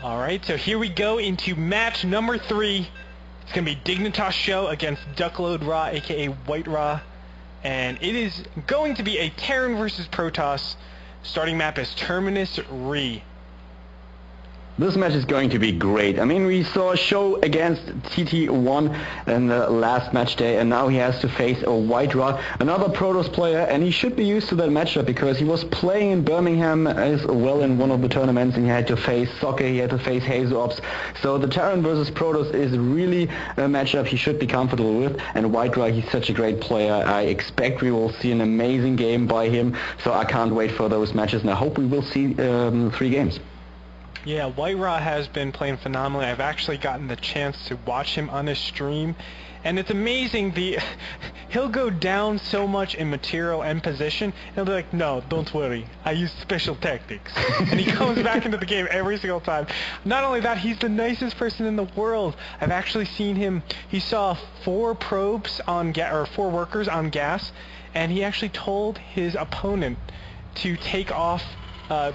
Alright, so here we go into match number 3. It's going to be Dignitas SjoW against WhiteRa, aka WhiteRa. And it is going to be a Terran versus Protoss. Starting map is Terminus Re. This match is going to be great. I mean, we saw SjoW against TT1 in the last match day, and now he has to face a WhiteRa, another Protoss player, and he should be used to that matchup because he was playing in Birmingham as well in one of the tournaments, and he had to face Soccer, he had to face Hazeops. So the Terran versus Protoss is really a matchup he should be comfortable with, and WhiteRa, he's such a great player. I expect we will see an amazing game by him, so I can't wait for those matches, and I hope we will see 3 games. Yeah, WhiteRa has been playing phenomenally. I've actually gotten the chance to watch him on his stream, and it's amazing. He'll go down so much in material and position, and he'll be like, no, don't worry, I use special tactics. And he comes back into the game every single time. Not only that, he's the nicest person in the world. I've actually seen him, he saw 4 probes on or 4 workers on gas, and he actually told his opponent to take off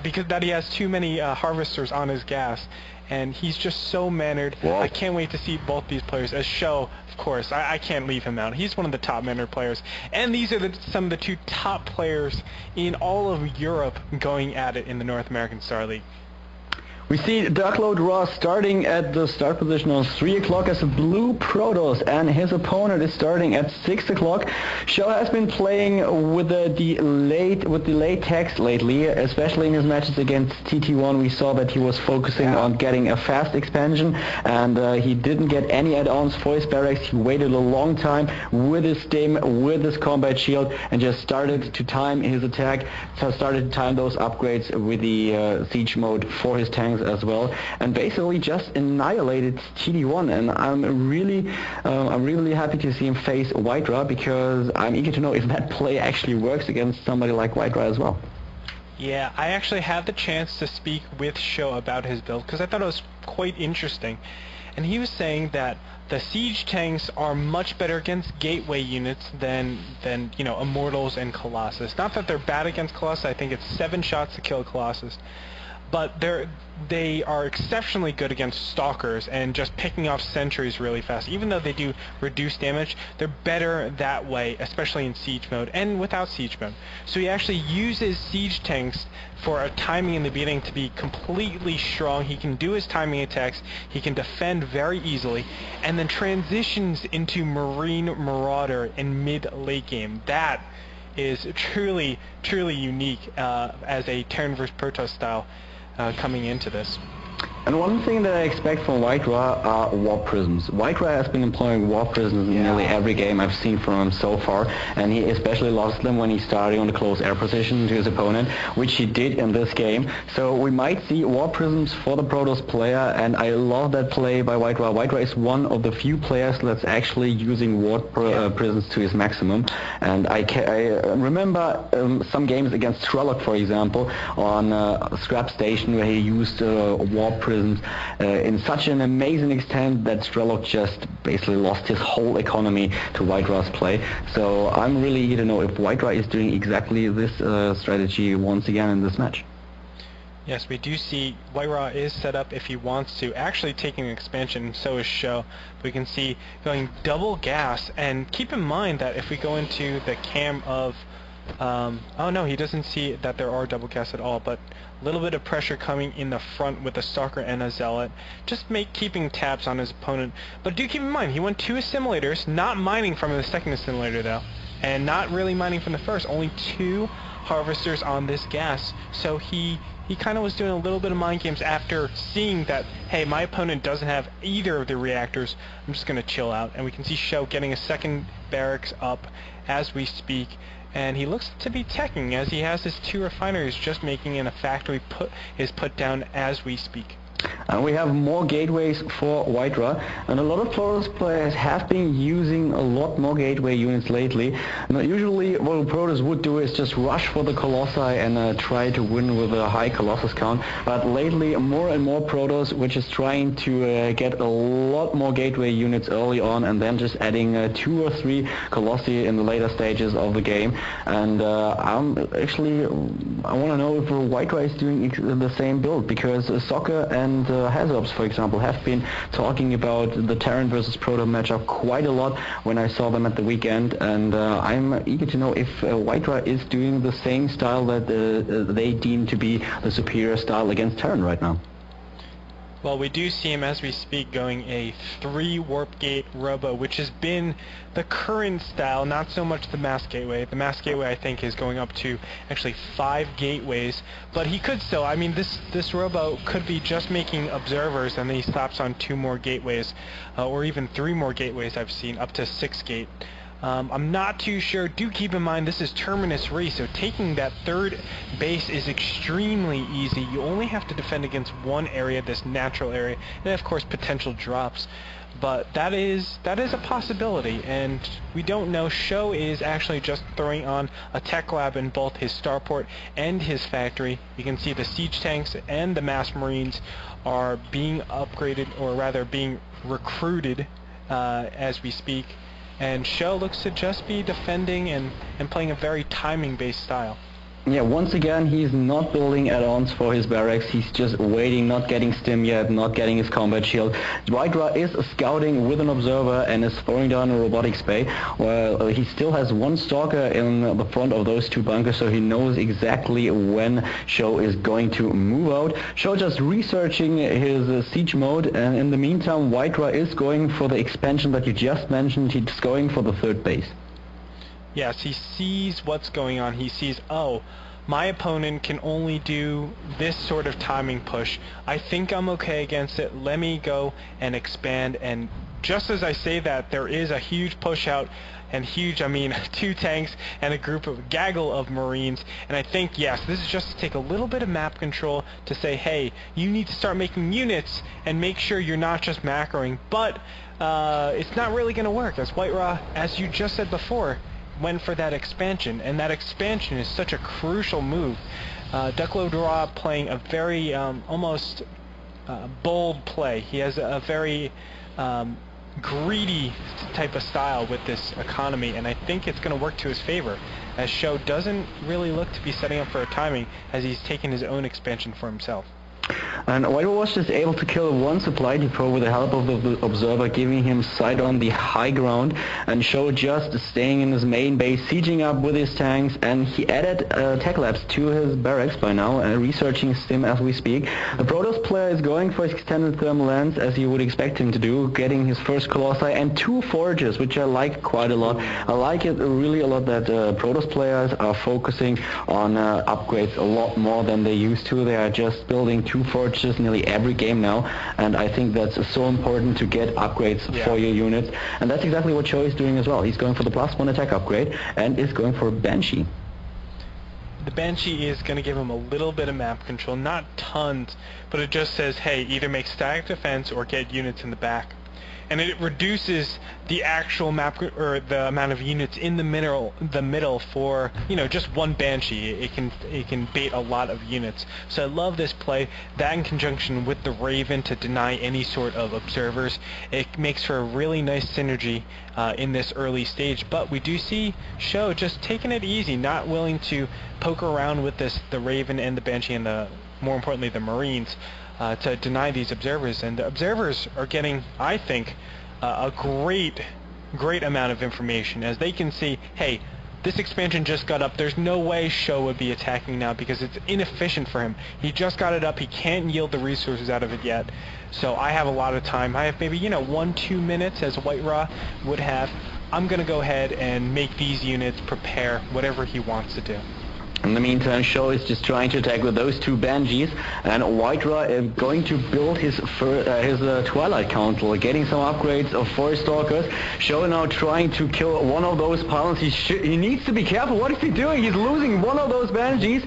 because that he has too many harvesters on his gas, and he's just so mannered. Wow. I can't wait to see both these players. As SjoW, of course, I can't leave him out. He's one of the top mannered players, and these are some of the 2 top players in all of Europe going at it in the North American Star League. We see WhiteRa starting at the start position on 3 o'clock as a blue Protoss, and his opponent is starting at 6 o'clock. SjoW has been playing with the delayed text lately, especially in his matches against TT1. We saw that he was focusing on getting a fast expansion, and he didn't get any add-ons for his barracks. He waited a long time with his stim, with his combat shield, and just started to time his attack, started to time those upgrades with the siege mode for his tanks as well, and basically just annihilated TD1. And I'm really happy to see him face WhiteRa, because I'm eager to know if that play actually works against somebody like WhiteRa as well. Yeah, I actually had the chance to speak with SjoW about his build because I thought it was quite interesting, and he was saying that the siege tanks are much better against gateway units than you know, Immortals and Colossus. Not that they're bad against Colossus. I think it's 7 shots to kill Colossus. But they are exceptionally good against Stalkers and just picking off sentries really fast. Even though they do reduce damage, they're better that way, especially in siege mode and without siege mode. So he actually uses siege tanks for a timing in the beginning to be completely strong. He can do his timing attacks, he can defend very easily, and then transitions into Marine Marauder in mid-late game. That is truly unique as a Terran vs Protoss style coming into this. And one thing that I expect from WhiteRa are warp prisms. WhiteRa has been employing warp prisms in nearly every game I've seen from him so far, and he especially lost them when he started on the close air position to his opponent, which he did in this game. So we might see warp prisms for the Protoss player, and I love that play by WhiteRa. WhiteRa is one of the few players that's actually using warp prisms to his maximum, and I remember some games against Trelloc, for example, on Scrap Station, where he used warp prisms in such an amazing extent that Trelloc just basically lost his whole economy to WhiteRa's play. So I'm really eager to know if WhiteRa is doing exactly this strategy once again in this match. Yes, we do see WhiteRa is set up if he wants to, actually taking an expansion, and so is SjoW. We can see going double gas, and keep in mind that if we go into the cam of oh no, he doesn't see that there are double gas at all, but a little bit of pressure coming in the front with a Stalker and a Zealot, just keeping tabs on his opponent. But do keep in mind, he went 2 assimilators, not mining from the second assimilator though, and not really mining from the first, only 2 harvesters on this gas. So he kind of was doing a little bit of mind games after seeing that, hey, my opponent doesn't have either of the reactors, I'm just going to chill out. And we can see SjoW getting a second barracks up as we speak, and he looks to be teching as he has his 2 refineries just making, and a factory is put down as we speak. And we have more gateways for WhiteRa, and a lot of Protoss players have been using a lot more gateway units lately. Now, usually what Protoss would do is just rush for the Colossi and try to win with a high Colossus count, but lately more and more Protoss which is trying to get a lot more gateway units early on, and then just adding 2 or 3 Colossi in the later stages of the game. And I want to know if WhiteRa is doing the same build, because Soccer and Hazards, for example, have been talking about the Terran versus Proto matchup quite a lot when I saw them at the weekend, and I'm eager to know if WhiteRa is doing the same style that they deem to be the superior style against Terran right now. Well, we do see him as we speak going a 3 Warp Gate Robo, which has been the current style, not so much the Mass Gateway. The Mass Gateway, I think, is going up to actually 5 gateways, but he could still, I mean, this Robo could be just making observers, and then he stops on 2 more gateways, or even 3 more gateways I've seen, up to 6 gate. I'm not too sure. Do keep in mind this is Terminus Re, so taking that 3rd base is extremely easy. You only have to defend against one area, this natural area, and of course potential drops. But that is a possibility, and we don't know. SjoW is actually just throwing on a tech lab in both his starport and his factory. You can see the siege tanks and the mass marines are being upgraded, or rather being recruited as we speak. And SjoW looks to just be defending and playing a very timing-based style. Yeah, once again, he's not building add-ons for his barracks. He's just waiting, not getting stim yet, not getting his combat shield. WhiteRa is scouting with an observer and is throwing down a robotics bay. Well, he still has 1 stalker in the front of those 2 bunkers, so he knows exactly when SjoW is going to move out. SjoW just researching his siege mode, and in the meantime, WhiteRa is going for the expansion that you just mentioned. He's going for the 3rd base. Yes, he sees what's going on. He sees, oh, my opponent can only do this sort of timing push. I think I'm okay against it. Let me go and expand. And just as I say that, there is a huge push out, and huge, I mean 2 tanks and a gaggle of marines. And I think, yes, this is just to take a little bit of map control to say, hey, you need to start making units and make sure you're not just macroing. But it's not really going to work, as WhiteRa, as you just said before, went for that expansion, and that expansion is such a crucial move. WhiteRa playing a very almost bold play. He has a very greedy type of style with this economy, and I think it's going to work to his favor, as SjoW doesn't really look to be setting up for a timing, as he's taken his own expansion for himself. And WhiteRa was just able to kill 1 supply depot with the help of the observer, giving him sight on the high ground, and SjoW just staying in his main base, sieging up with his tanks, and he added tech labs to his barracks by now, researching stim as we speak. The Protoss player is going for his extended thermal lens, as you would expect him to do, getting his first Colossi and 2 forges, which I like quite a lot. I like it really a lot that Protoss players are focusing on upgrades a lot more than they used to. They are just building 2 forges nearly every game now, and I think that's so important to get upgrades for your units, and that's exactly what SjoW is doing as well. He's going for the +1 attack upgrade and is going for Banshee. The Banshee is going to give him a little bit of map control, not tons, but it just says, hey, either make static defense or get units in the back. And it reduces the actual map, or the amount of units in the middle for, you know, just 1 Banshee. It can bait a lot of units. So I love this play. That in conjunction with the Raven to deny any sort of observers, it makes for a really nice synergy in this early stage. But we do see SjoW just taking it easy, not willing to poke around with the Raven and the Banshee and more importantly the Marines. To deny these observers, and the observers are getting, I think, a great amount of information, as they can see, hey, this expansion just got up. There's no way SjoW would be attacking now because it's inefficient for him. He just got it up. He can't yield the resources out of it yet. So I have a lot of time. I have maybe 1-2 minutes, as WhiteRa would have. I'm going to go ahead and make these units prepare whatever he wants to do. In the meantime, SjoW is just trying to attack with those 2 Banshees, and WhiteRa is going to build his Twilight Council, getting some upgrades of Forest Stalkers. SjoW now trying to kill 1 of those pylons. He needs to be careful. What is he doing? He's losing 1 of those Banshees.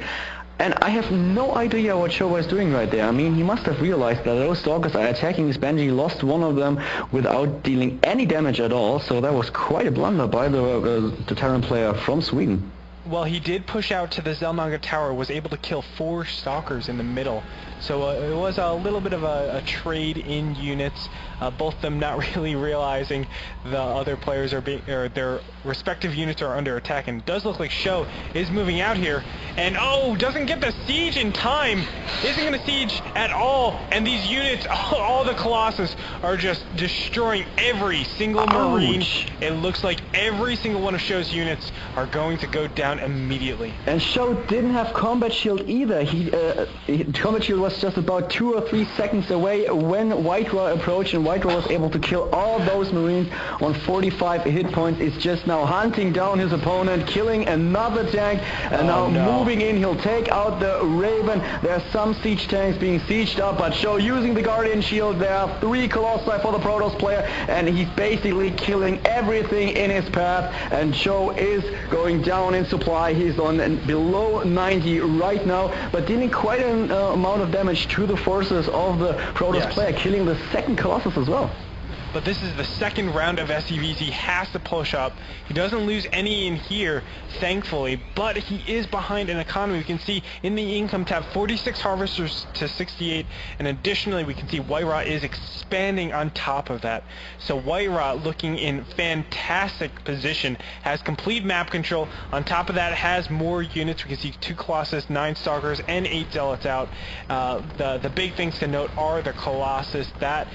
And I have no idea what SjoW was doing right there. I mean, he must have realized that those Stalkers are attacking his Banshee, lost 1 of them without dealing any damage at all, so that was quite a blunder by the Terran player from Sweden. well, he did push out to the Zelnaga Tower, was able to kill 4 Stalkers in the middle. So it was a little bit of a trade in units, both of them not really realizing the other players are being, or their respective units are under attack. And it does look like SjoW is moving out here, and oh, doesn't get the siege in time, isn't going to siege at all, and these units, all the Colossus, are just destroying every single Marine. It looks like every single one of SjoW's units are going to go down immediately. And SjoW didn't have combat shield either. Combat shield was just about 2 or 3 seconds away when WhiteRa approached, and WhiteRa was able to kill all those Marines on 45 hit points. Is just now hunting down his opponent, killing another tank, and moving in. He'll take out the Raven. There's some siege tanks being sieged up, but SjoW using the Guardian shield. There are 3 Colossi for the Protoss player, and he's basically killing everything in his path, and SjoW is going down in supply. He's on below 90 right now, but dealing quite an amount of damage to the forces of the Protoss player, killing the second Colossus as well. But this is the second round of SCVs. He has to push up. He doesn't lose any in here, thankfully, but he is behind in economy. We can see in the income tab 46 harvesters to 68, and additionally we can see WhiteRa is expanding on top of that. So WhiteRa looking in fantastic position, has complete map control. On top of that, has more units. We can see 2 Colossus, 9 Stalkers, and 8 Zealots out. The big things to note are the Colossus, that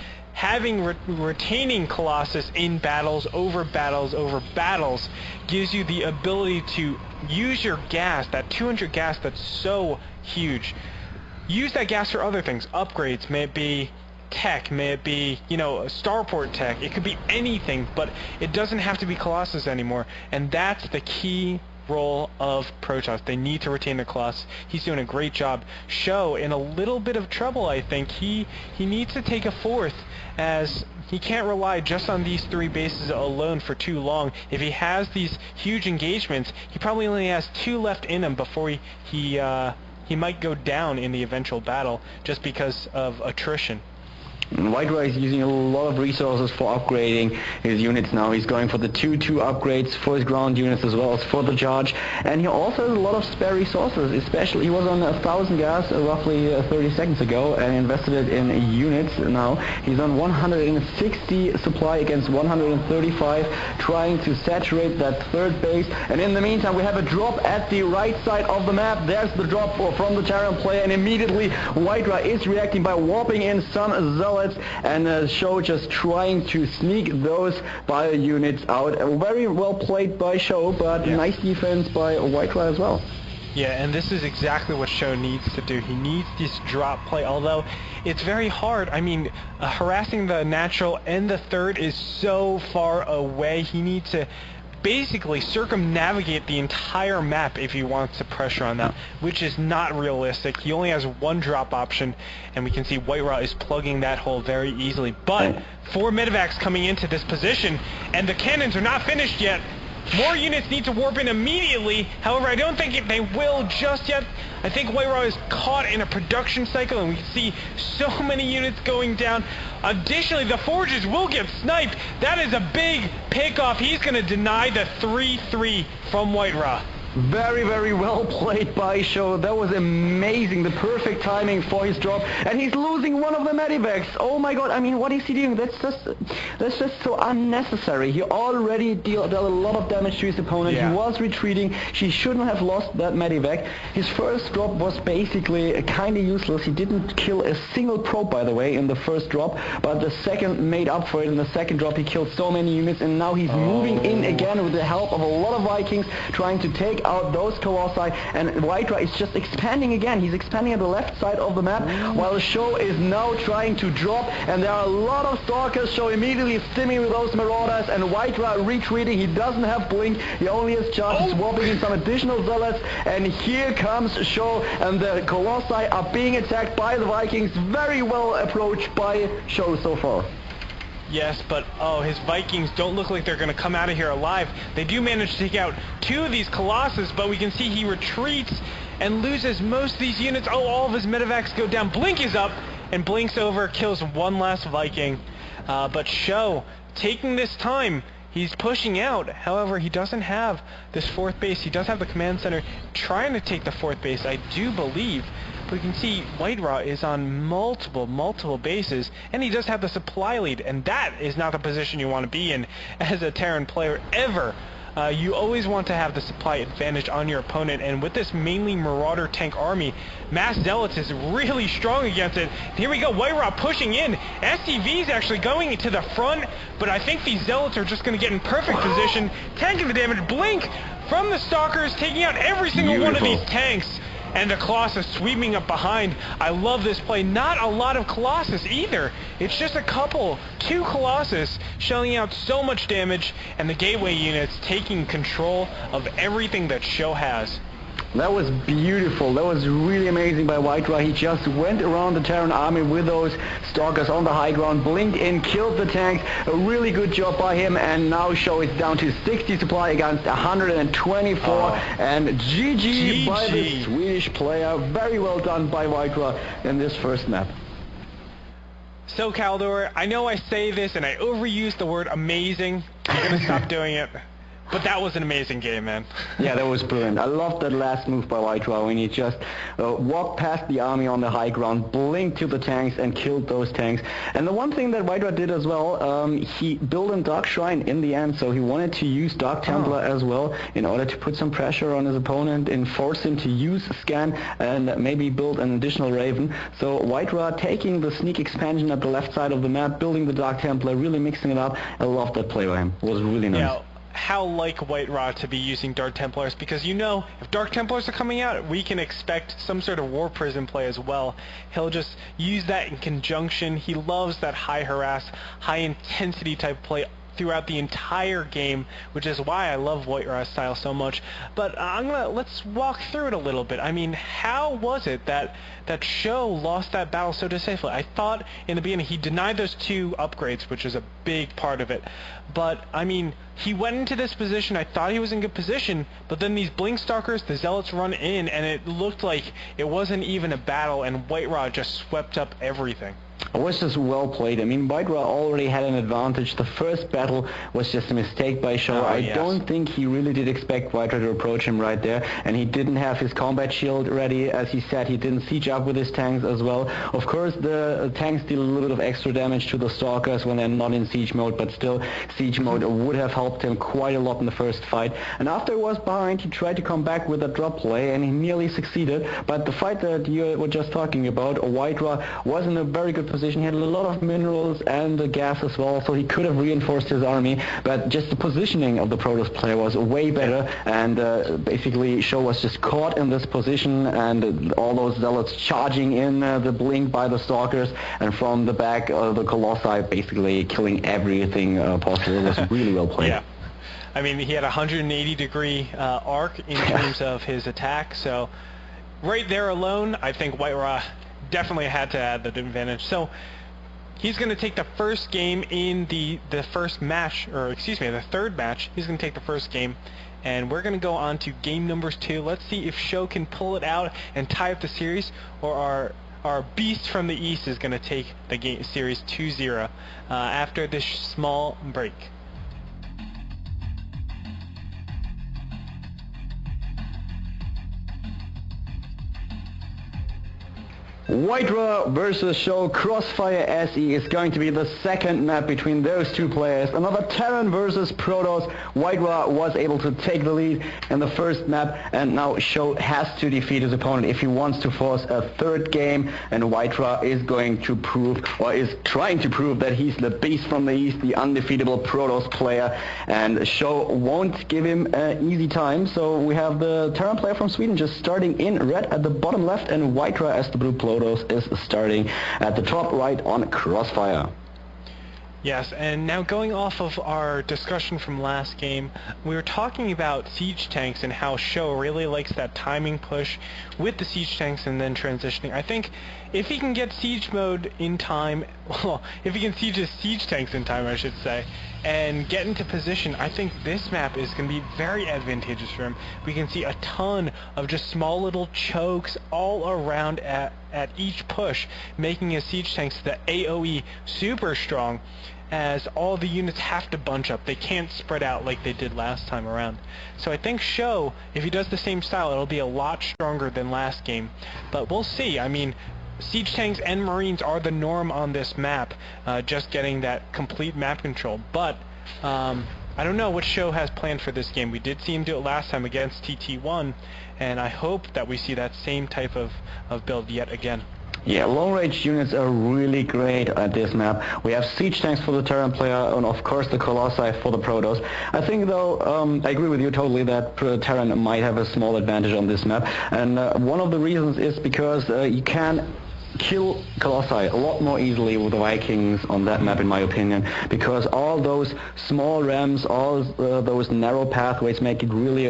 retaining Colossus in battles over battles gives you the ability to use your gas, that 200 gas that's so huge. Use that gas for other things, upgrades, may it be tech, may it be, you know, starport tech, it could be anything, but it doesn't have to be Colossus anymore, and that's the key role of Protoss. They need to retain the Colossus. He's doing a great job. SjoW in a little bit of trouble, I think. He needs to take a 4th, as he can't rely just on these 3 bases alone for too long. If he has these huge engagements, he probably only has 2 left in him before he might go down in the eventual battle just because of attrition. WhiteRa is using a lot of resources for upgrading his units now. He's going for the 2-2 upgrades for his ground units as well as for the charge. And he also has a lot of spare resources, especially he was on 1,000 gas roughly 30 seconds ago and invested it in units. Now he's on 160 supply against 135, trying to saturate that 3rd base. And in the meantime, we have a drop at the right side of the map. There's the drop from the Terran player, and immediately WhiteRa is reacting by warping in some Zealots, and SjoW just trying to sneak those bio units out. Very well played by SjoW, but nice defense by WhiteRa as well. Yeah, and this is exactly what SjoW needs to do. He needs this drop play, although it's very hard. I mean, harassing the natural and the 3rd is so far away. He needs to basically circumnavigate the entire map if he wants to pressure on that, which is not realistic. He only has 1 drop option, and we can see WhiteRa is plugging that hole very easily. But 4 medevacs coming into this position, and the cannons are not finished yet. More units need to warp in immediately. However, I don't think they will just yet. I think WhiteRa is caught in a production cycle, and we can see so many units going down. Additionally, the forges will get sniped. That is a big pickoff. He's going to deny the 3-3 from WhiteRa. Very, very well played by SjoW. That was amazing. The perfect timing for his drop. And he's losing one of the medivacs. Oh my god, I mean, what is he doing? That's just so unnecessary. He already dealt a lot of damage to his opponent. He was retreating. He shouldn't have lost that medivac. His first drop was basically kind of useless. He didn't kill a single probe, by the way, in the first drop. But the second made up for it. In the second drop, he killed so many units. And now he's moving in again with the help of a lot of Vikings, trying to take out those Colossi, and WhiteRa is just expanding again. He's expanding at the left side of the map, while SjoW is now trying to drop, and there are a lot of Stalkers. SjoW immediately stimming with those Marauders, and WhiteRa retreating. He doesn't have Blink, he only has charge. He's warping in some additional Zealots, and here comes SjoW, and the Colossi are being attacked by the Vikings. Very well approached by SjoW so far. Yes, but his Vikings don't look like they're going to come out of here alive. They do manage to take out 2 of these Colossus, but we can see he retreats and loses most of these units. All of his medevacs go down. Blink is up, and blinks over, kills 1 last Viking. But SjoW taking this time. He's pushing out. However, he doesn't have this fourth base. He does have the command center trying to take the fourth base, I do believe. But you can see WhiteRa is on multiple bases, and he does have the supply lead, and that is not the position you want to be in as a Terran player ever. You always want to have the supply advantage on your opponent, and with this mainly Marauder tank army, Mass Zealots is really strong against it. Here we go, WhiteRa pushing in. SCV is actually going to the front, but I think these Zealots are just going to get in perfect position, tanking the damage. Blink from the Stalkers, taking out every single one of these tanks. And the Colossus sweeping up behind. I love this play. Not a lot of Colossus either. It's just a couple. 2 Colossus shelling out so much damage, and the Gateway units taking control of everything that SjoW has. That was beautiful. That was really amazing by WhiteRa. He just went around the Terran army with those Stalkers on the high ground, blinked in, killed the tanks. A really good job by him, and now SjoW is down to 60 supply against 124. And GG by the Swedish player. Very well done by WhiteRa in this first map. So, Kaldor, I know I say this and I overuse the word amazing. You're going to stop doing it. But that was an amazing game, man. Yeah, that was brilliant. I loved that last move by WhiteRa when he just walked past the army on the high ground, blinked to the tanks, and killed those tanks. And the one thing that WhiteRa did as well, he built a Dark Shrine in the end, so he wanted to use Dark Templar as well in order to put some pressure on his opponent and force him to use Scan and maybe build an additional Raven. So WhiteRa taking the sneak expansion at the left side of the map, building the Dark Templar, really mixing it up. I loved that play by him. It was really nice. Yeah. How like WhiteRa to be using Dark Templars, because you know if Dark Templars are coming out, we can expect some sort of War Prison play as well. He'll just use that in conjunction. He loves that high harass, high intensity type play throughout the entire game, which is why I love WhiteRa's style so much. But let's walk through it a little bit. I mean, how was it that SjoW lost that battle so decisively? I thought in the beginning he denied those 2 upgrades, which is a big part of it. But I mean, he went into this position, I thought he was in good position, but then these Blink Stalkers, the Zealots run in, and it looked like it wasn't even a battle, and WhiteRa just swept up everything. It was just well played. I mean, WhiteRa already had an advantage. The first battle was just a mistake by SjoW. I don't think he really did expect WhiteRa to approach him right there, and he didn't have his combat shield ready. As he said, he didn't siege up with his tanks as well. Of course, the tanks deal a little bit of extra damage to the Stalkers when they're not in siege mode, but still, siege mode would have helped him quite a lot in the first fight. And after he was behind, he tried to come back with a drop play, and he nearly succeeded. But the fight that you were just talking about, WhiteRa was in a very good position. He had a lot of minerals and gas as well, so he could have reinforced his army, but just the positioning of the Protoss player was way better, and basically SjoW was just caught in this position, and all those Zealots charging in the blink by the Stalkers, and from the back the Colossi basically killing everything possible. It was really well played. Yeah. I mean, he had a 180-degree arc in terms of his attack, so right there alone, I think WhiteRa definitely had to add the advantage. So he's going to take the first game in the first match, or excuse me, the third match. He's going to take the first game, and we're going to go on to game number 2. Let's see if SjoW can pull it out and tie up the series, or our beast from the east is going to take the game series 2-0 after this small break. WhiteRa versus SjoW Crossfire SE is going to be the second map between those 2 players. Another Terran versus Protoss. WhiteRa was able to take the lead in the first map, and now SjoW has to defeat his opponent if he wants to force a third game, and WhiteRa is going to prove, or is trying to prove, that he's the beast from the east, the undefeatable Protoss player, and SjoW won't give him an easy time. So we have the Terran player from Sweden just starting in red at the bottom left, and WhiteRa as the blue Protoss is starting at the top right on Crossfire. Yes, and now going off of our discussion from last game, we were talking about siege tanks and how SjoW really likes that timing push with the siege tanks and then transitioning. I think if he can get siege mode in time, well, if he can siege his siege tanks in time, I should say, and get into position, I think this map is going to be very advantageous for him. We can see a ton of just small little chokes all around at each push, making his siege tanks, the AoE, super strong. as all the units have to bunch up. They can't spread out like they did last time around. So I think SjoW, if he does the same style, it'll be a lot stronger than last game. But we'll see. I mean, siege tanks and marines are the norm on this map, just getting that complete map control. But I don't know what SjoW has planned for this game. We did see him do it last time against TT1, and I hope that we see that same type of build yet again. Yeah, long-range units are really great at this map. We have siege tanks for the Terran player, and of course the Colossi for the Protoss. I think though, I agree with you totally that Terran might have a small advantage on this map, and one of the reasons is because you can kill Colossi a lot more easily with the Vikings on that map, in my opinion, because all those small ramps, all those narrow pathways make it really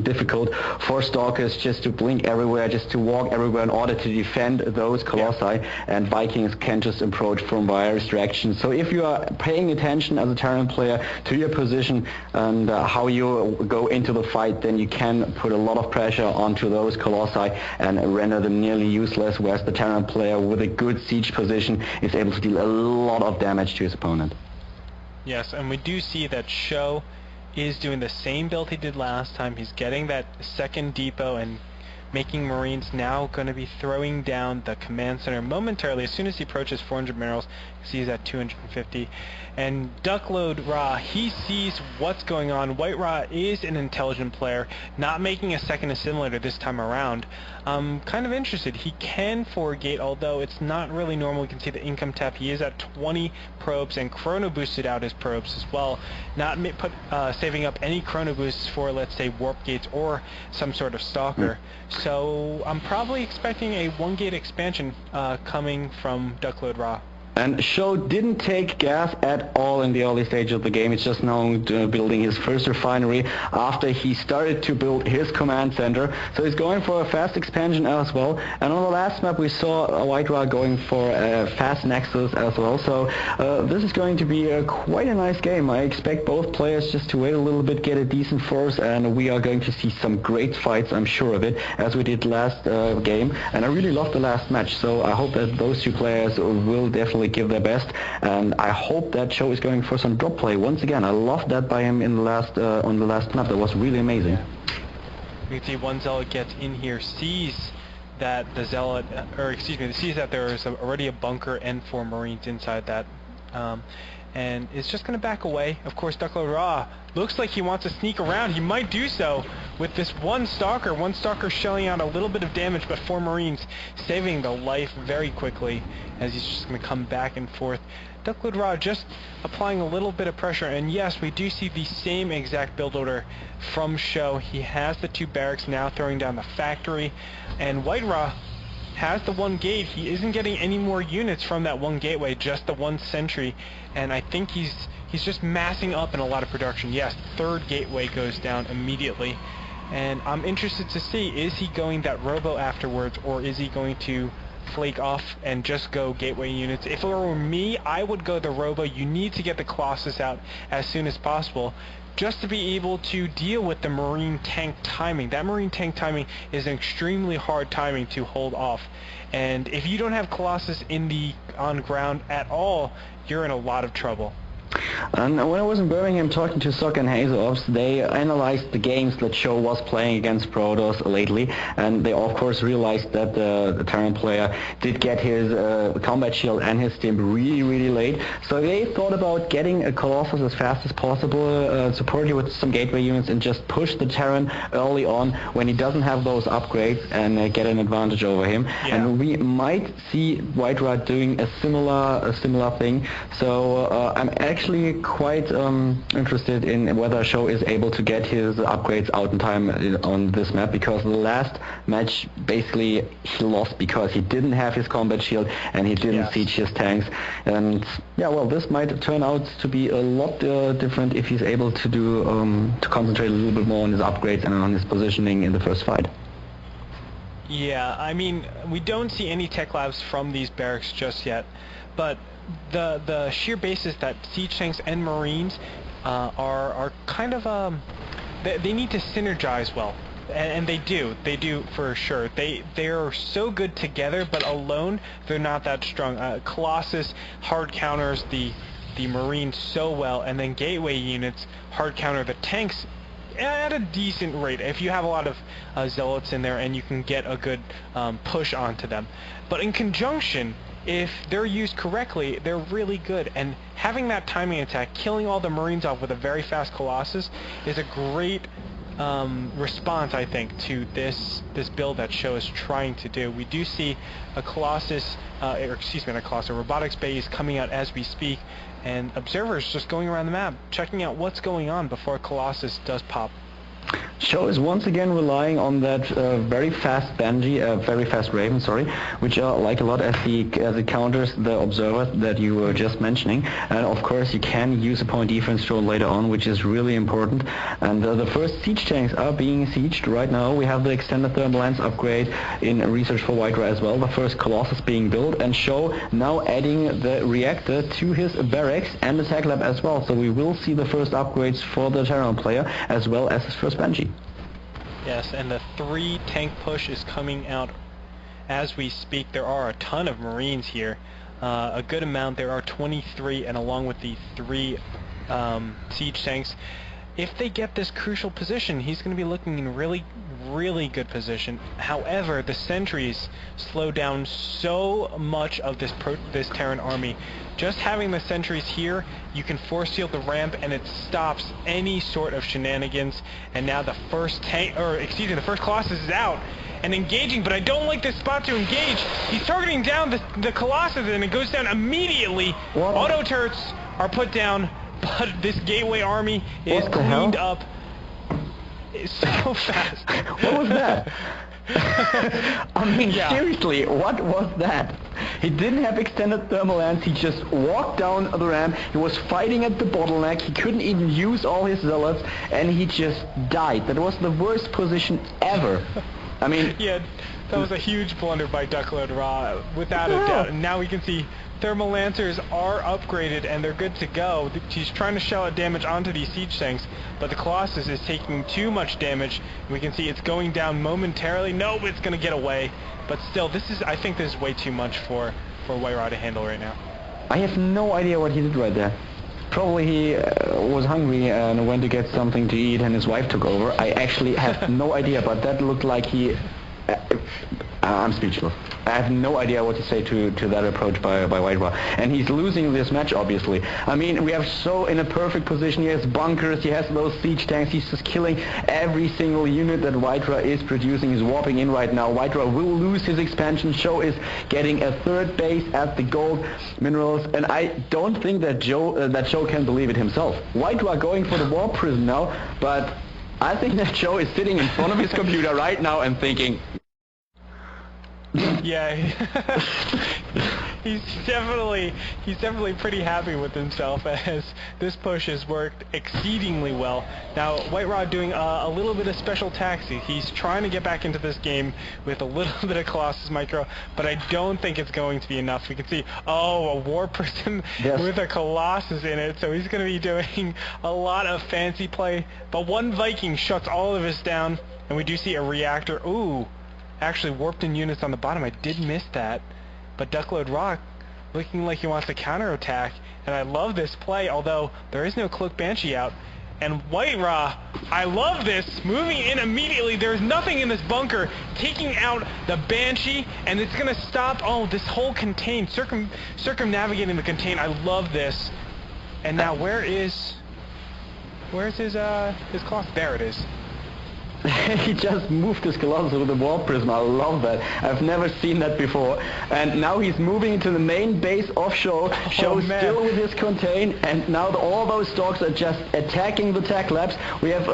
difficult for Stalkers just to blink everywhere, just to walk everywhere in order to defend those Colossi, and Vikings can just approach from various directions. So if you are paying attention as a Terran player to your position and how you go into the fight, then you can put a lot of pressure onto those Colossi and render them nearly useless, whereas the Terran player with a good siege position is able to deal a lot of damage to his opponent. Yes, and we do see that SjoW is doing the same build he did last time. He's getting that second depot and making Marines now going to be throwing down the command center momentarily as soon as he approaches 400 minerals, because he's at 250. And WhiteRa, he sees what's going on. WhiteRa is an intelligent player, not making a second assimilator this time around. I'm kind of interested. He can forgate, although it's not really normal. You can see the income tap. He is at 20 probes and chrono boosted out his probes as well, not saving up any chrono boosts for, let's say, warp gates or some sort of stalker. So I'm probably expecting a 1-gate expansion coming from WhiteRa. And SjoW didn't take gas at all in the early stage of the game. It's just now building his first refinery after he started to build his command center. So he's going for a fast expansion as well. And on the last map we saw WhiteRa going for a fast nexus as well. So this is going to be quite a nice game. I expect both players just to wait a little bit, get a decent force, and we are going to see some great fights, I'm sure of it, as we did last game. And I really loved the last match. So I hope that those two players will definitely give their best, and I hope that SjoW is going for some drop play once again. I loved that by him in the last on the last map. That was really amazing. You can see one zealot gets in here, sees that the zealot, sees that there is already a bunker and 4 marines inside that, and it's just going to back away. Of course, WhiteRa looks like he wants to sneak around. He might do so with this one stalker shelling out a little bit of damage, but 4 marines saving the life very quickly as he's just going to come back and forth. WhiteRa just applying a little bit of pressure, and yes, we do see the same exact build order from SjoW. He has the 2 barracks now throwing down the factory, and WhiteRa has the 1 gate. He isn't getting any more units from that 1 gateway, just the 1 sentry, and I think he's just massing up in a lot of production. Yes, 3rd gateway goes down immediately, and I'm interested to see, is he going that robo afterwards, or is he going to flake off and just go gateway units? If it were me, I would go the robo. You need to get the Colossus out as soon as possible, just to be able to deal with the marine tank timing. That marine tank timing is an extremely hard timing to hold off, and if you don't have Colossus on ground at all, you're in a lot of trouble. And when I was in Birmingham talking to Sock and Hazeops, they analyzed the games that SjoW was playing against Protoss lately, and they of course realized that the Terran player did get his combat shield and his stim really late. So they thought about getting a Colossus as fast as possible, support you with some gateway units, and just push the Terran early on when he doesn't have those upgrades, and get an advantage over him. Yeah. And we might see WhiteRa doing a similar thing. So I'm actually quite interested in whether SjoW is able to get his upgrades out in time on this map, because the last match basically he lost because he didn't have his combat shield and he didn't siege his tanks. And yeah, well, this might turn out to be a lot different if he's able to do to concentrate a little bit more on his upgrades and on his positioning in the first fight. Yeah, I mean, we don't see any tech labs from these barracks just yet, but the sheer basis that siege tanks and marines are kind of they need to synergize well, and they do for sure. They're so good together, but alone they're not that strong. Colossus hard counters the the Marines so well, and then gateway units hard counter the tanks at a decent rate if you have a lot of zealots in there and you can get a good push onto them. But in conjunction, if they're used correctly, they're really good, and having that timing attack, killing all the Marines off with a very fast Colossus, is a great response, I think, to this build that SjoW is trying to do. We do see a Colossus, or excuse me, not a Colossus, a robotics base coming out as we speak, and observers just going around the map, checking out what's going on before Colossus does pop. SjoW is once again relying on that very fast very fast Raven, sorry, which I like a lot as it counters the observer that you were just mentioning. And of course you can use a point defense drone later on, which is really important. And the first siege tanks are being sieged right now. We have the extended thermal lens upgrade in research for WhiteRa as well. The first Colossus being built, and SjoW now adding the reactor to his barracks and the tech lab as well. So we will see the first upgrades for the Terran player as well as his first Banshee. Yes, and the 3 tank push is coming out as we speak. There are a ton of Marines here, a good amount. There are 23, and along with the 3 siege tanks, if they get this crucial position, he's going to be looking in really good position. However, the sentries slow down so much of this Terran army. Just having the sentries here, you can force seal the ramp, and it stops any sort of shenanigans. And now the first tank, or excuse me, the first Colossus is out and engaging, but I don't like this spot to engage. He's targeting down the Colossus, and it goes down immediately. What? Auto turrets are put down, but this gateway army is cleaned up so fast. What was that? I mean, Yeah. Seriously, what was that? He didn't have extended thermal lens, he just walked down the ramp, he was fighting at the bottleneck, he couldn't even use all his zealots, and he just died. That was the worst position ever. I mean... Yeah, that was a huge blunder by WhiteRa, without a doubt. And now we can see thermal lancers are upgraded and they're good to go. He's trying to shell out damage onto these siege tanks, but the Colossus is taking too much damage. We can see it's going down momentarily. No, it's going to get away. But still, I think this is way too much for WhiteRa to handle right now. I have no idea what he did right there. Probably he was hungry and went to get something to eat and his wife took over. I actually have no idea, but that looked like he... I'm speechless. I have no idea what to say to that approach by WhiteRa. And he's losing this match, obviously. I mean, we have SjoW in a perfect position. He has bunkers, he has those siege tanks, he's just killing every single unit that WhiteRa is producing. He's warping in right now. WhiteRa will lose his expansion. SjoW is getting a 3rd base at the gold minerals, and I don't think that SjoW can believe it himself. WhiteRa going for the warp prism now, but I think that SjoW is sitting in front of his computer right now and thinking... Yeah, he's definitely pretty happy with himself, as this push has worked exceedingly well. Now WhiteRa doing a little bit of special taxi. He's trying to get back into this game with a little bit of Colossus Micro, but I don't think it's going to be enough. We can see, a War Prism with a Colossus in it, so he's going to be doing a lot of fancy play. But one Viking shuts all of this down, and we do see a reactor. Ooh. Actually warped in units on the bottom. I did miss that, but WhiteRa looking like he wants to counterattack, and I love this play, although there is no Cloak Banshee out. And WhiteRa, I love this, moving in immediately. There's nothing in this bunker, taking out the Banshee, and it's gonna stop this whole contain, circumnavigating the contain. I love this. And now where's his Colossus? There it is. He just moved his Colossus with the Warp Prism. I love that. I've never seen that before. And now he's moving into the main base of SjoW. SjoW still with his contain, and now all those dogs are just attacking the tech labs. We have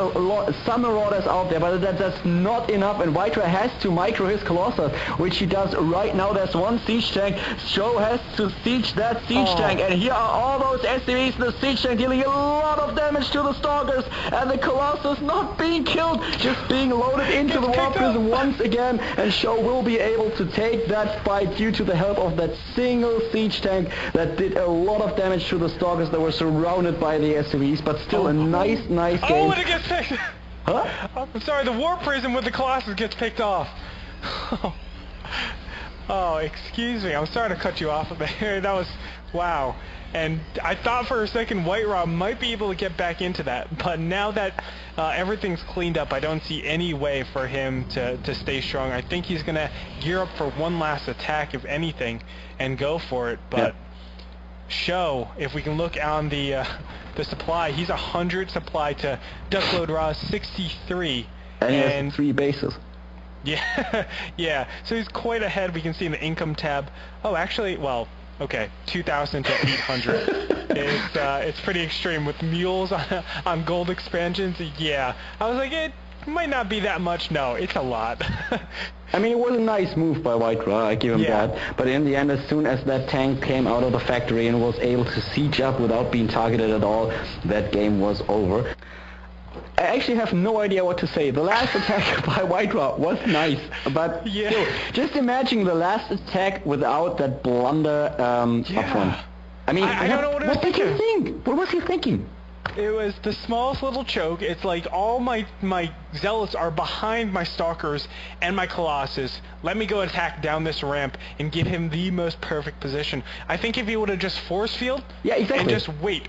some marauders out there, but that's not enough, and WhiteRa has to micro his Colossus, which he does right now. There's one siege tank. SjoW has to siege that siege tank, and here are all those SCVs in the siege tank dealing a lot of damage to the stalkers, and the Colossus not being killed, just being loaded into the Warp Prism once again, and SjoW will be able to take that fight due to the help of that single siege tank that did a lot of damage to the stalkers that were surrounded by the SCVs, but still a nice game. Oh, and it gets picked. Huh? I'm sorry, the Warp Prism with the Colossus gets picked off. Oh, excuse me. I'm sorry to cut you off there. That was... Wow. And I thought for a second WhiteRa might be able to get back into that, but now that everything's cleaned up, I don't see any way for him to stay strong. I think he's going to gear up for one last attack, if anything, and go for it. But SjoW, if we can look on the supply, he's 100 supply to Duckload Raw 63. And he has 3 bases. Yeah, yeah. So he's quite ahead. We can see in the income tab. Oh, actually, well... Okay, 2,000 to 800. It's pretty extreme with mules on gold expansions. Yeah, I was like, it might not be that much. No, it's a lot. I mean, it was a nice move by WhiteRa, I give him that. But in the end, as soon as that tank came out of the factory and was able to siege up without being targeted at all, that game was over. I actually have no idea what to say. The last attack by WhiteRa was nice, but still, just imagine the last attack without that blunder up front. I mean, I don't know what did he think? What was he thinking? It was the smallest little choke. It's like all my zealots are behind my stalkers and my colossus. Let me go attack down this ramp and give him the most perfect position. I think if he would have just force field and just wait.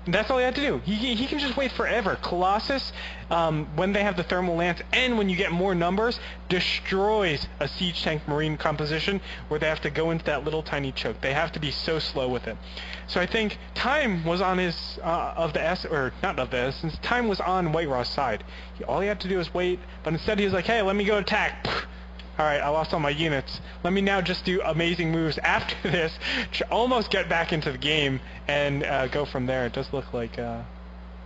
That's all he had to do. He can just wait forever. Colossus, when they have the thermal lance and when you get more numbers, destroys a siege tank marine composition where they have to go into that little tiny choke. They have to be so slow with it. So I think time was on his time was on WhiteRa's side. All he had to do was wait, but instead he was like, hey, let me go attack. Alright, I lost all my units. Let me now just do amazing moves after this to almost get back into the game and go from there. It does look like... Oh,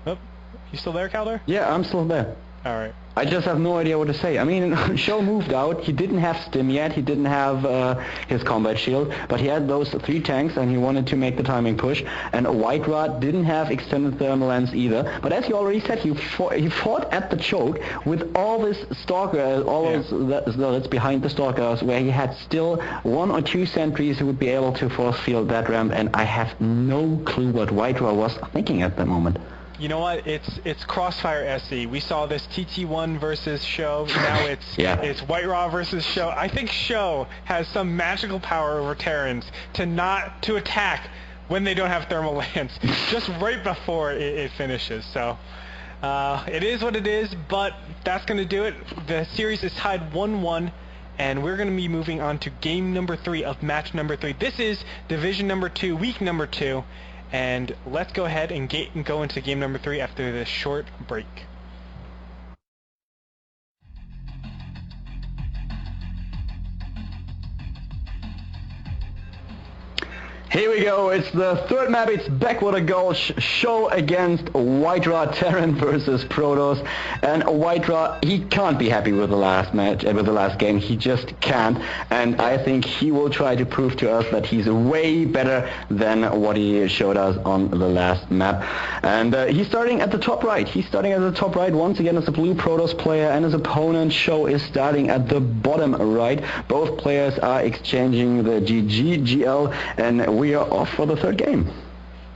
you still there, Calder? Yeah, I'm still there. Alright. I just have no idea what to say. I mean, SjoW moved out. He didn't have stim yet. He didn't have his combat shield, but he had those 3 tanks, and he wanted to make the timing push. And WhiteRa didn't have extended thermal lance either. But as you already said, he fought at the choke with all this stalker, that's behind the stalkers, where he had still 1 or 2 sentries who would be able to force field that ramp. And I have no clue what WhiteRa was thinking at that moment. You know what? It's Crossfire SE. We saw this TT1 versus SjoW. Now it's WhiteRa versus SjoW. I think SjoW has some magical power over Terrans to attack when they don't have thermal lance, just right before it finishes. So it is what it is, but that's going to do it. The series is tied 1-1. And we're going to be moving on to game number 3 of match number 3. This is division number 2, week number 2. And let's go ahead and go into game number 3 after this short break. Here we go, it's the 3rd map, it's Backwater Gulch, SjoW against WhiteRa, Terran versus Protoss, and WhiteRa, he can't be happy with the last match, with the last game, he just can't, and I think he will try to prove to us that he's way better than what he showed us on the last map. And he's starting at the top right, once again as a blue Protoss player, and his opponent SjoW is starting at the bottom right. Both players are exchanging the GG, GL, and we are off for the 3rd game.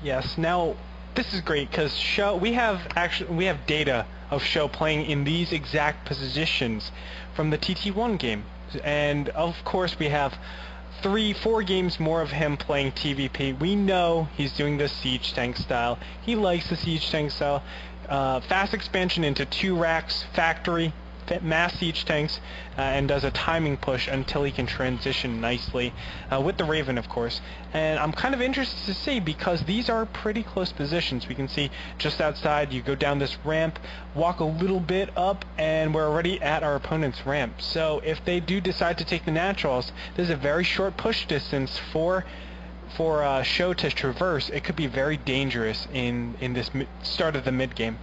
Yes. Now, this is great because SjoW. We have data of SjoW playing in these exact positions from the TT1 game, and of course we have 3-4 games more of him playing TVP. We know he's doing the siege tank style. He likes the siege tank style. Fast expansion into 2 racks, factory, mass siege tanks, and does a timing push until he can transition nicely with the Raven, of course. And I'm kind of interested to see, because these are pretty close positions. We can see just outside, you go down this ramp, walk a little bit up, and we're already at our opponent's ramp. So if they do decide to take the naturals, this is a very short push distance for SjoW to traverse. It could be very dangerous in this start of the mid game.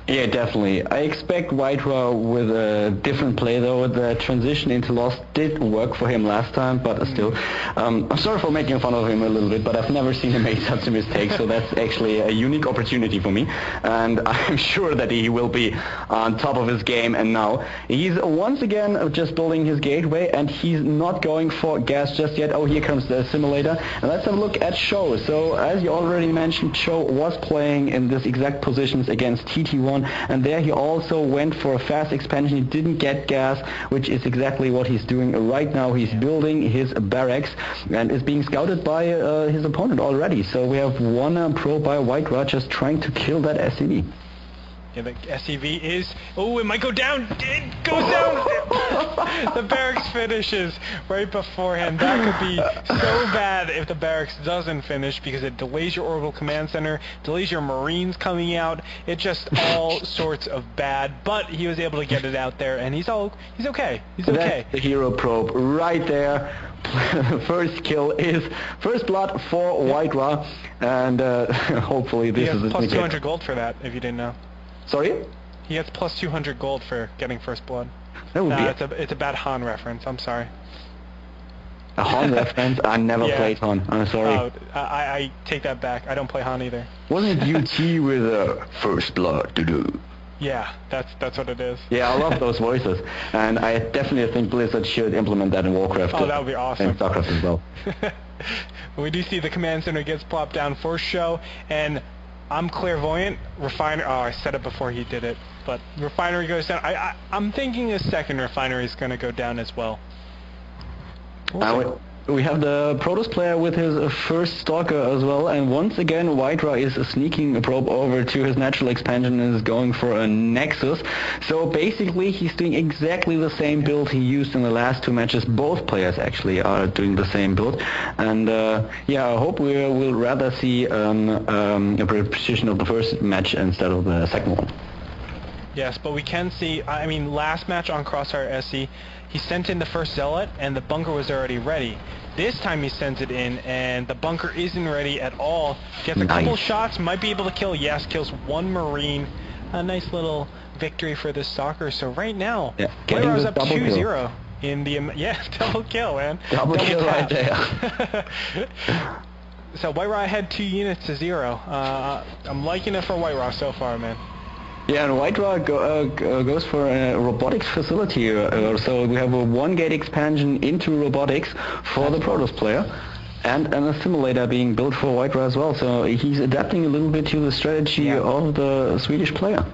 Yeah, definitely. I expect WhiteRa with a different play, though. The transition into Lost did work for him last time, but still. I'm sorry for making fun of him a little bit, but I've never seen him make such a mistake, so that's actually a unique opportunity for me. And I'm sure that he will be on top of his game. And now he's once again just building his gateway, and he's not going for gas just yet. Oh, here comes the simulator. And let's have a look at SjoW. So, as you already mentioned, SjoW was playing in this exact positions against TT1. on, and there he also went for a fast expansion. He didn't get gas, which is exactly what he's doing right now. He's building his barracks and is being scouted by his opponent already. So we have one pro by WhiteRa just trying to kill that SCV. Yeah, the SCV is... Oh, it might go down! It goes down! The barracks finishes right beforehand. That could be so bad if the barracks doesn't finish, because it delays your orbital command center, delays your marines coming out. It's just all sorts of bad, but he was able to get it out there, and he's okay. He's okay. That's the hero probe right there. First kill is first blood for WhiteRa, and hopefully this is... He has plus 200 gold for that, if you didn't know. Sorry? He gets plus 200 gold for getting first blood. That would be it's a bad Han reference. I'm sorry. A Han reference? I never played Han. I'm sorry. Oh, I take that back. I don't play Han either. Wasn't it UT with first blood to do? Yeah, that's what it is. Yeah, I love those voices, and I definitely think Blizzard should implement that in Warcraft. Oh, that would be awesome. And StarCraft as well. We do see the command center gets plopped down for SjoW, and I'm clairvoyant. Refinery. Oh, I said it before he did it, but refinery goes down. I'm thinking a second refinery is going to go down as well. We have the Protoss player with his first Stalker as well, and once again WhiteRa is sneaking a probe over to his natural expansion and is going for a Nexus. So basically he's doing exactly the same build he used in the last two matches. Both players actually are doing the same build, and yeah, I hope we will rather see a repetition of the first match instead of the second one. Yes, but we can see, I mean, last match on Crossfire SC, he sent in the first Zealot, and the bunker was already ready. This time he sends it in, and the bunker isn't ready at all. Gets a couple shots, might be able to kill. Yes, kills one Marine. A nice little victory for the Stalker. So right now, WhiteRa's up 2-0 in the... Yeah, double kill, man. Double kill right there. So WhiteRa had 2 units to 0. I'm liking it for WhiteRa so far, man. Yeah, and WhiteRa goes for a robotics facility, so we have a 1-gate expansion into robotics for the Protoss player, and a simulator being built for WhiteRa as well, so he's adapting a little bit to the strategy of the Swedish player.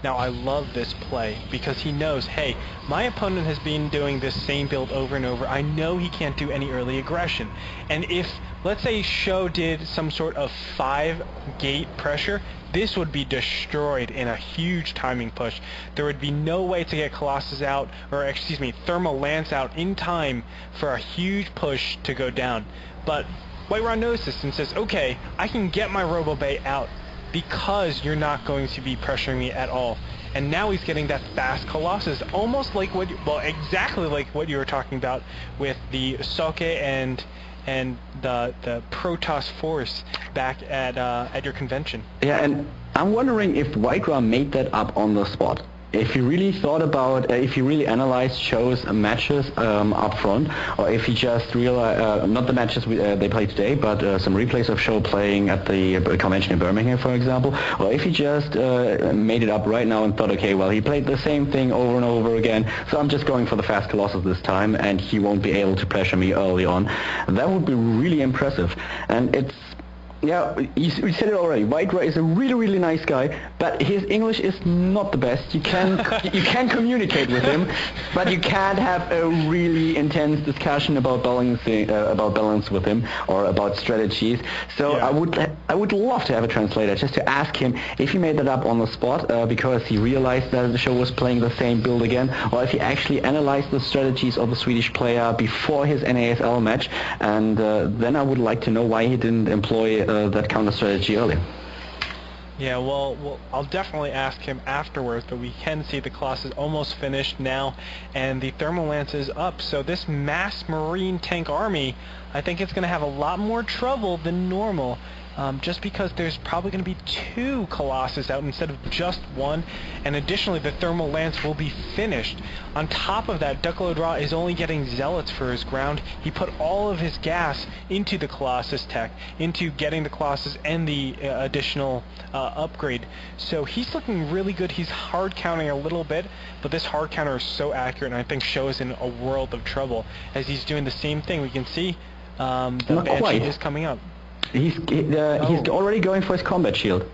Now I love this play because he knows, hey, my opponent has been doing this same build over and over. I know he can't do any early aggression. And if, let's say SjoW did some sort of 5-gate pressure, this would be destroyed in a huge timing push. There would be no way to get Colossus out, or excuse me, Thermal Lance out in time for a huge push to go down. But WhiteRa knows this and says, okay, I can get my Robo Bay out because you're not going to be pressuring me at all. And now he's getting that fast Colossus, almost like what, well, exactly like what you were talking about with the Soke and the Protoss force back at your convention. Yeah, and I'm wondering if WhiteRa made that up on the spot. If he really thought about, if he really analyzed SjoW's matches up front, or if he just realized, not the matches they played today, but some replays of SjoW playing at the convention in Birmingham, for example, or if he just made it up right now and thought, okay, well, he played the same thing over and over again, so I'm just going for the fast Colossus this time, and he won't be able to pressure me early on. That would be really impressive. And it's, yeah, we said it already. WhiteRa is a really, really nice guy, but his English is not the best. You can communicate with him, but you can't have a really intense discussion about balance with him or about strategies. So yeah. I would love to have a translator just to ask him if he made that up on the spot because he realized that the SjoW was playing the same build again, or if he actually analyzed the strategies of the Swedish player before his NASL match, and then I would like to know why he didn't employ that counter strategy earlier. Yeah, well, I'll definitely ask him afterwards, but we can see the Colossus is almost finished now, and the Thermal Lance is up, so this mass Marine tank army, I think it's going to have a lot more trouble than normal, just because there's probably going to be 2 Colossus out instead of just 1, and additionally the Thermal Lance will be finished. On top of that, WhiteRa is only getting Zealots for his ground. He put all of his gas into the Colossus tech, into getting the Colossus and the additional upgrade. So he's looking really good. He's hard counting a little bit, but this hard counter is so accurate, and I think SjoW is in a world of trouble as he's doing the same thing. We can see the Banshee is coming up. He's already going for his combat shield.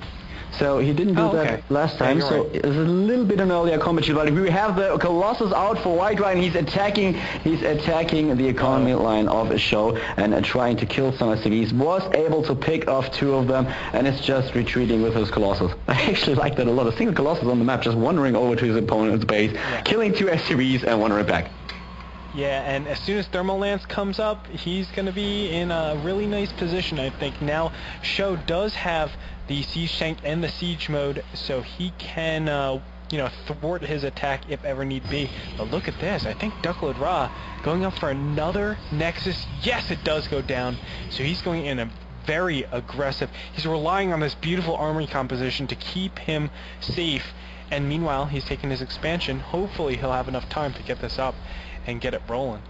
So he didn't do that last time, Yeah, so right. it's a little bit an earlier combat shield. But we have the Colossus out for WhiteRa, and he's attacking the economy line of SjoW and trying to kill some SCVs. Was able to pick off 2 of them, and is just retreating with his Colossus. I actually like that a lot. A single Colossus on the map, just wandering over to his opponent's base, killing 2 SCVs and wandering back. Yeah, and as soon as Thermal Lance comes up, he's going to be in a really nice position, I think. Now, SjoW does have the Siege Tank and the Siege Mode, so he can, you know, thwart his attack if ever need be. But look at this. I think WhiteRa going up for another Nexus. Yes, it does go down. So he's going in a very aggressive. He's relying on this beautiful armory composition to keep him safe. And meanwhile, he's taking his expansion. Hopefully, he'll have enough time to get this up and get it rolling.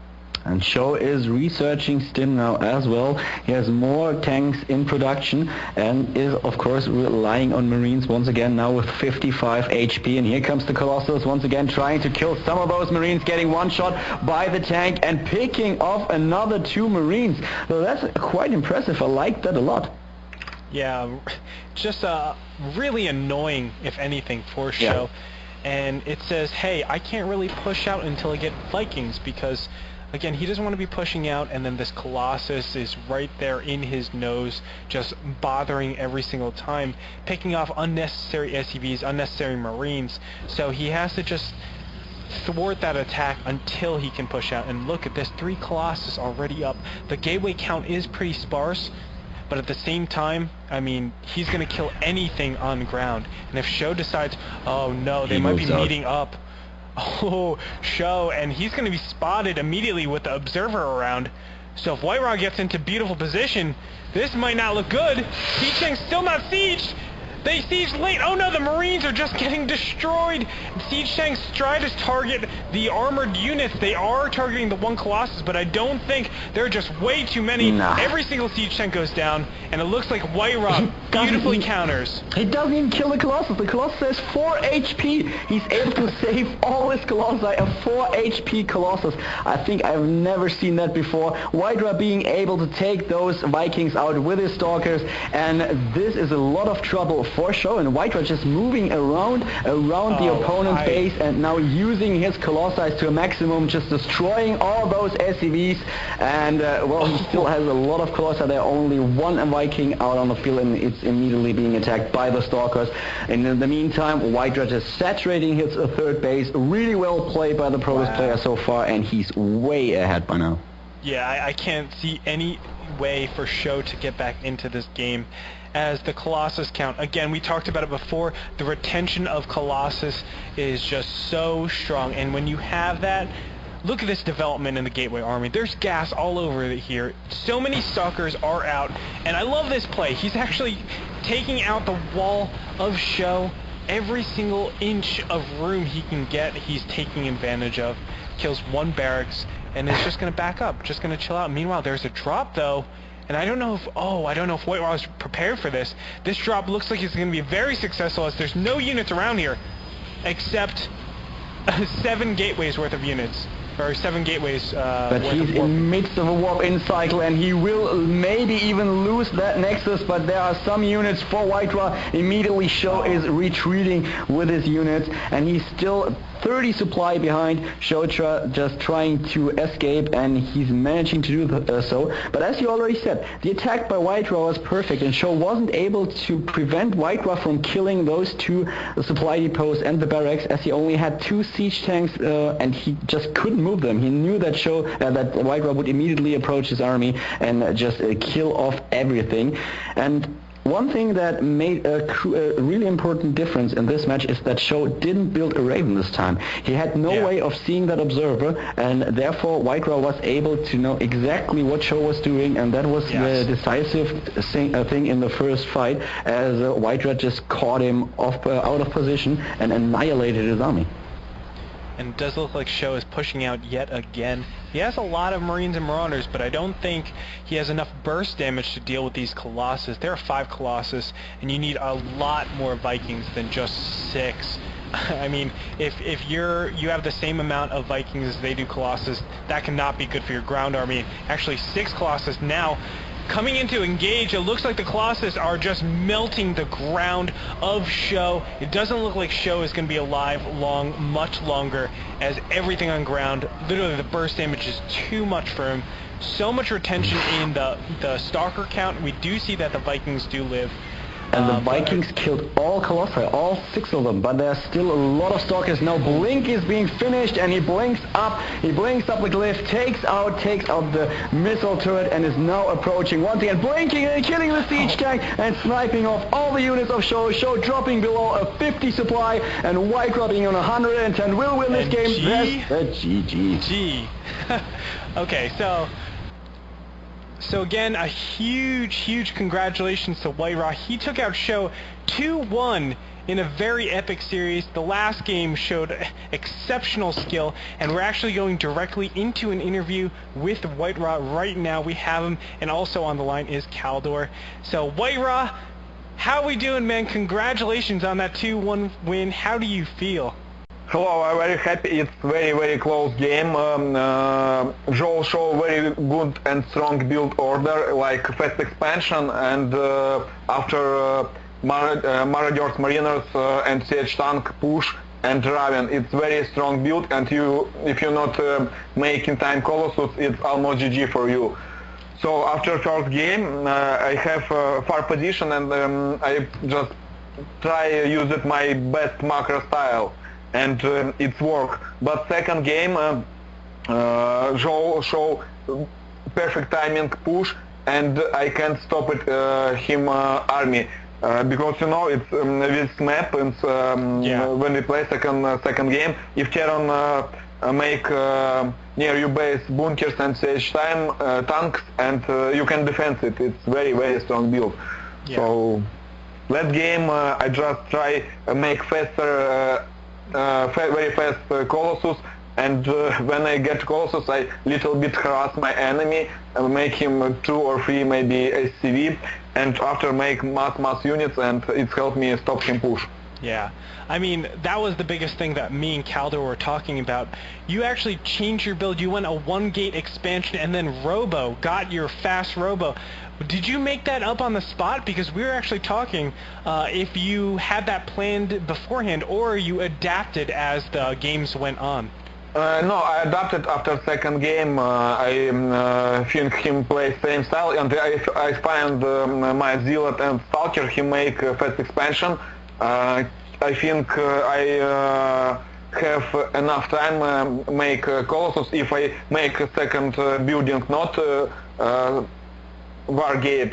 And SjoW is researching Stim now as well. He has more tanks in production and is of course relying on Marines once again now with 55 HP. And here comes the Colossus once again trying to kill some of those Marines, getting one shot by the tank and picking off another 2 Marines. So that's quite impressive. I like that a lot. Yeah, just really annoying, if anything, for SjoW. And it says, hey, I can't really push out until I get Vikings, because, again, he doesn't want to be pushing out, and then this Colossus is right there in his nose, just bothering every single time, picking off unnecessary SCVs, unnecessary Marines. So he has to just thwart that attack until he can push out. And look at this, 3 Colossus already up. The gateway count is pretty sparse, but at the same time, I mean, he's going to kill anything on ground. And if SjoW decides, oh no, they might be meeting up. Oh, SjoW, and he's going to be spotted immediately with the observer around. So if WhiteRa gets into beautiful position, this might not look good. Siege Tank's still not sieged. They siege late. Oh no, the Marines are just getting destroyed. Siege Tanks try to target the armored units. They are targeting the 1 Colossus, but I don't think there are just way too many. Every single Siege Tank goes down, and it looks like WhiteRa beautifully counters. He doesn't even kill the Colossus. The Colossus has 4 HP. He's able to save all his Colossi. A 4 HP Colossus. I think I've never seen that before. WhiteRa being able to take those Vikings out with his Stalkers, and this is a lot of trouble for SjoW, and WhiteRa just moving around the opponent's base and now using his Colossi to a maximum, just destroying all those SCVs. And well, he still has a lot of Colossi. There are only 1 Viking out on the field, and it's immediately being attacked by the Stalkers. And in the meantime, WhiteRa just saturating his 3rd base. Really well played by the Protoss player so far, and he's way ahead by now. Yeah, I can't see any way for SjoW to get back into this game, as the Colossus count, again, we talked about it before, the retention of Colossus is just so strong, and when you have that, look at this development in the Gateway Army. There's gas all over here. So many Stalkers are out, and I love this play. He's actually taking out the wall of SjoW. Every single inch of room he can get, he's taking advantage of. Kills 1 barracks, and is just going to back up, just going to chill out. Meanwhile, there's a drop, though. And I don't know if WhiteRa was prepared for this. This drop looks like it's going to be very successful, as there's no units around here except 7 gateways worth of units. Or 7 gateways but he's in midst of a warp-in cycle, and he will maybe even lose that Nexus, but there are some units for WhiteRa. Immediately SjoW is retreating with his units, and he's still 30 supply behind. SjoW just trying to escape, and he's managing to do so. But as you already said, the attack by WhiteRa was perfect, and SjoW wasn't able to prevent WhiteRa from killing those 2 supply depots and the barracks, as he only had 2 siege tanks, and he just couldn't move them. He knew that that WhiteRa would immediately approach his army and just kill off everything. And one thing that made a really important difference in this match is that SjoW didn't build a Raven this time. He had no way of seeing that observer, and therefore WhiteRa was able to know exactly what SjoW was doing, and that was the decisive thing in the first fight, as WhiteRa just caught him out of position and annihilated his army. And it does look like SjoW is pushing out yet again. He has a lot of Marines and Marauders, but I don't think he has enough burst damage to deal with these Colossus. There are 5 Colossus, and you need a lot more Vikings than just 6. I mean, if you have the same amount of Vikings as they do Colossus, that cannot be good for your ground army. Actually, 6 Colossus now coming into engage, it looks like the Colossus are just melting the ground of SjoW. It doesn't look like SjoW is going to be alive much longer, as everything on ground, literally the burst damage is too much for him. So much retention in the Stalker count. We do see that the Vikings do live. And the Vikings killed all Colossi, all 6 of them, but there's still a lot of Stalkers. Now Blink is being finished, and he blinks up the glyph, takes out the missile turret, and is now approaching once again, blinking and killing the siege tank, and sniping off all the units of SjoW. SjoW dropping below a 50 supply, and WhiteRa being on 110 will win this game. That's GG. G. Okay, So again, a huge congratulations to WhiteRa. He took out SjoW 2-1 in a very epic series. The last game showed exceptional skill, and we're actually going directly into an interview with WhiteRa right now. We have him, and also on the line is Kaldor. So WhiteRa, how we doing, man? Congratulations on that 2-1 win. How do you feel? Hello, I'm very happy. It's very close game. SjoW show very good and strong build order, like fast expansion, and after Marauders, Mariners, and Siege Tank push and Raven, it's very strong build. And if you're not making time Colossus, it's almost GG for you. So after first game, I have far position, and I just try use it my best macro style. And it's work. But second game, SjoW show perfect timing push, and I can't stop it him army because you know it's this map, and when we play second game, if Charon make near you base bunkers and siege tanks, and you can defend it. It's very strong build. Yeah. So that game I just try make faster. Very fast Colossus, and when I get Colossus, I little bit harass my enemy, make him 2 or 3 maybe SCV, and after make mass units, and it helped me stop him push. Yeah, I mean, that was the biggest thing that me and Kaldor were talking about. You actually changed your build. You went a 1-gate expansion, and then Robo, got your fast Robo. Did you make that up on the spot? Because we were actually talking if you had that planned beforehand, or you adapted as the games went on. No, I adapted after second game. I think him play same style, and I find my Zealot and Stalker, he make fast expansion. I think I have enough time make Colossus. If I make a second building, not war gate,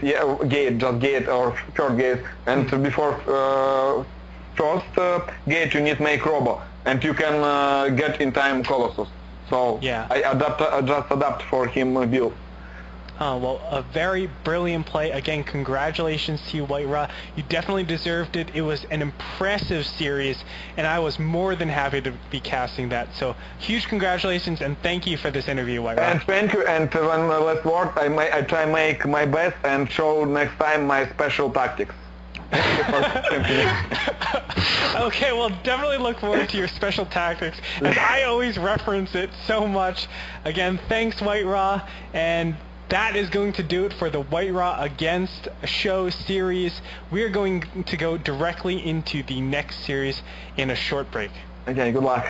just gate or third gate, and before first gate you need make Robo, and you can get in time Colossus. So yeah. I just adapt for him build. Well, a very brilliant play. Again, congratulations to you, WhiteRa. You definitely deserved it. It was an impressive series, and I was more than happy to be casting that. So, huge congratulations, and thank you for this interview, WhiteRa. And thank you, and one last word, I try make my best and show next time my special tactics. Okay, well, definitely look forward to your special tactics, as I always reference it so much. Again, thanks, WhiteRa, and that is going to do it for the WhiteRa against SjoW series. We are going to go directly into the next series in a short break. Okay, good luck.